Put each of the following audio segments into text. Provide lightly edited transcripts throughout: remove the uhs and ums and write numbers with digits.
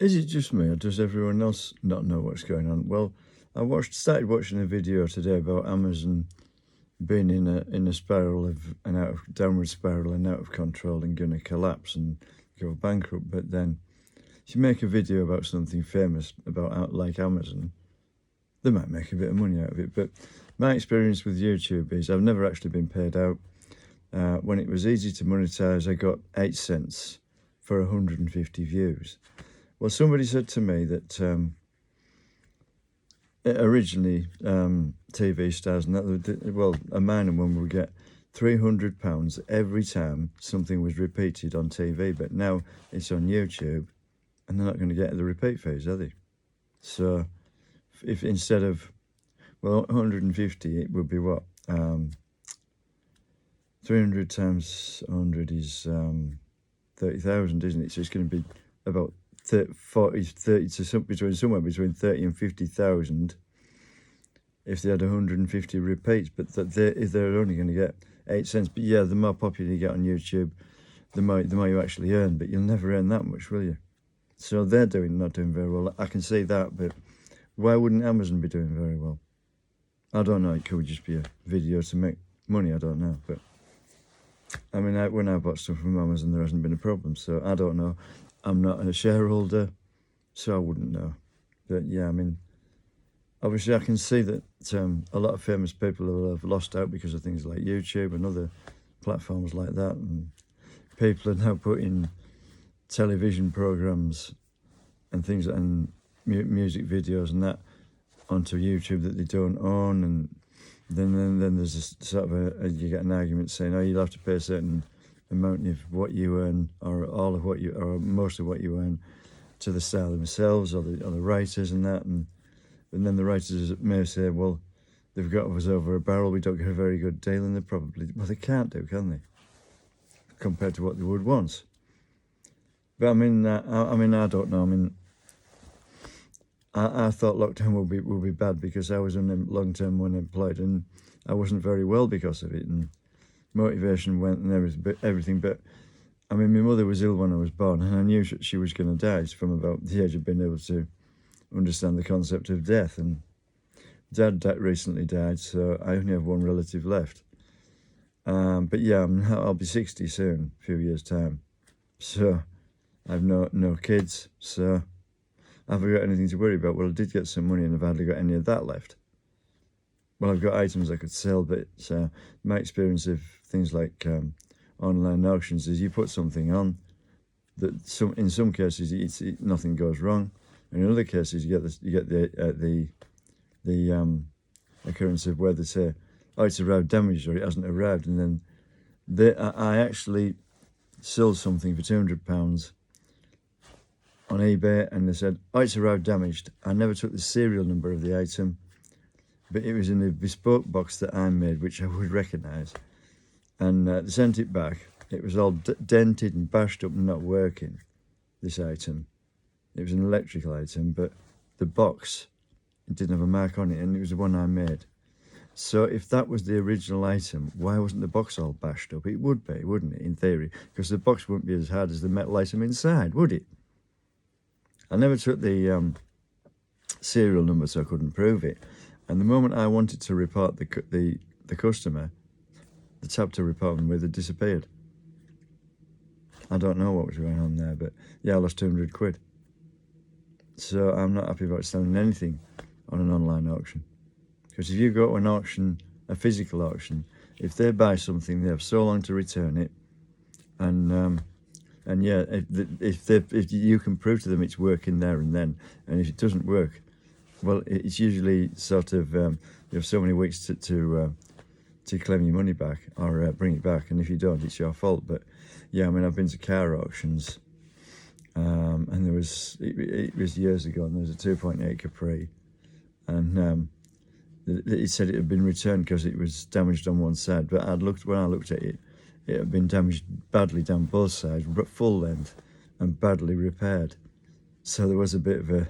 Is it just me, or does everyone else not know what's going on? Well, started watching a video today about Amazon being in a spiral of downward spiral and out of control and going to collapse and go bankrupt. But then, if you make a video about something famous like Amazon, they might make a bit of money out of it. But my experience with YouTube is I've never actually been paid out. When it was easy to monetize, I got 8 cents for 150 views. Well, somebody said to me that originally TV stars, and a minor one would get £300 every time something was repeated on TV, but now it's on YouTube, and they're not going to get the repeat fees, are they? So, if instead of 150, it would be what 300 times 100 is 30,000, isn't it? So it's going to be about 30 to somewhere between 30 and 50,000 if they had 150 repeats. But if they're only going to get 8 cents, but yeah, the more popular you get on YouTube, the more you actually earn. But you'll never earn that much, will you? So they're not doing very well. I can see that, but why wouldn't Amazon be doing very well? I don't know. It could just be a video to make money. I don't know, but I mean, when I bought stuff from Amazon, there hasn't been a problem. So I don't know. I'm not a shareholder, so I wouldn't know. But yeah, I mean, obviously I can see that a lot of famous people have lost out because of things like YouTube and other platforms like that. And people are now putting television programs and things and music videos and that onto YouTube that they don't own. And then there's a sort of you get an argument saying, oh, you'll have to pay a certain amount of what you earn, or all of what you, or most of what you earn, to the star themselves or the writers and that, and then the writers may say, well, they've got us over a barrel, we don't get a very good deal, and they can't do, can they, compared to what they would once. But I mean, I don't know. I mean, I thought lockdown would be bad because I was long-term unemployed and I wasn't very well because of it, and motivation went and everything. But I mean, my mother was ill when I was born, and I knew she was going to die from about the age of being able to understand the concept of death. And Dad recently died, so I only have one relative left. But yeah, I'll be 60 soon, a few years' time. So I've no kids, so I haven't got anything to worry about. Well, I did get some money, and I've hardly got any of that left. Well, I've got items I could sell, but my experience of things like online auctions is you put something on that in some cases nothing goes wrong, and in other cases you get the occurrence of where they say, oh, it's arrived damaged or it hasn't arrived, and then I actually sold something for £200 on eBay, and they said, oh, it's arrived damaged. I never took the serial number of the item, but it was in a bespoke box that I made, which I would recognise. And they sent it back. It was all dented and bashed up and not working, this item. It was an electrical item, but the box, it didn't have a mark on it, and it was the one I made. So if that was the original item, why wasn't the box all bashed up? It would be, wouldn't it, in theory? Because the box wouldn't be as hard as the metal item inside, would it? I never took the serial number, so I couldn't prove it. And the moment I wanted to report the customer, the tab to report them with had disappeared. I don't know what was going on there, but yeah, I lost 200 quid. So I'm not happy about selling anything on an online auction. Because if you go to an auction, a physical auction, if they buy something, they have so long to return it. And yeah, if you can prove to them it's working there and then, and if it doesn't work, well, it's usually sort of you have so many weeks to claim your money back or bring it back, and if you don't, it's your fault. But yeah, I mean, I've been to car auctions, and it was years ago, and there was a 2.8 Capri, and it said it had been returned because it was damaged on one side. But when I looked at it, it had been damaged badly down both sides, full length, and badly repaired. So there was a bit of an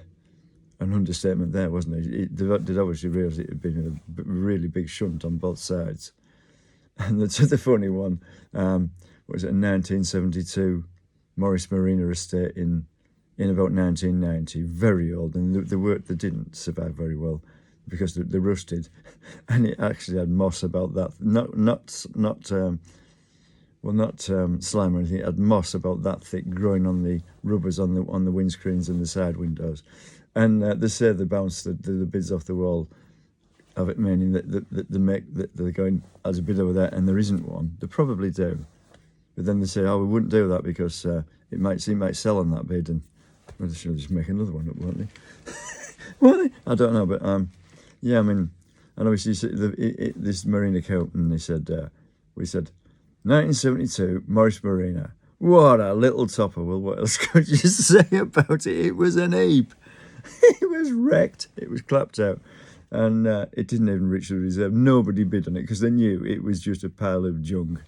understatement there, wasn't it? They'd obviously realised it had been a really big shunt on both sides. And the funny one was a 1972 Morris Marina estate in in about 1990, very old, and they didn't survive very well because they rusted, and it actually had moss about that. Not slime or anything. It had moss about that thick growing on the rubbers on the windscreens and the side windows, and they say they bounce the bids off the wall of it, meaning that they're going as a bid over there, and there isn't one. They probably do, but then they say, oh, we wouldn't do that because it might sell on that bid, and well, they should just make another one up, won't they? Won't they? I don't know, but yeah, I mean, and obviously this Marina Coulton, they said, we said 1972 Morris Marina. What a little topper. Well, what else could you say about it? It was an heap. It was wrecked. It was clapped out. And it didn't even reach the reserve. Nobody bid on it because they knew it was just a pile of junk.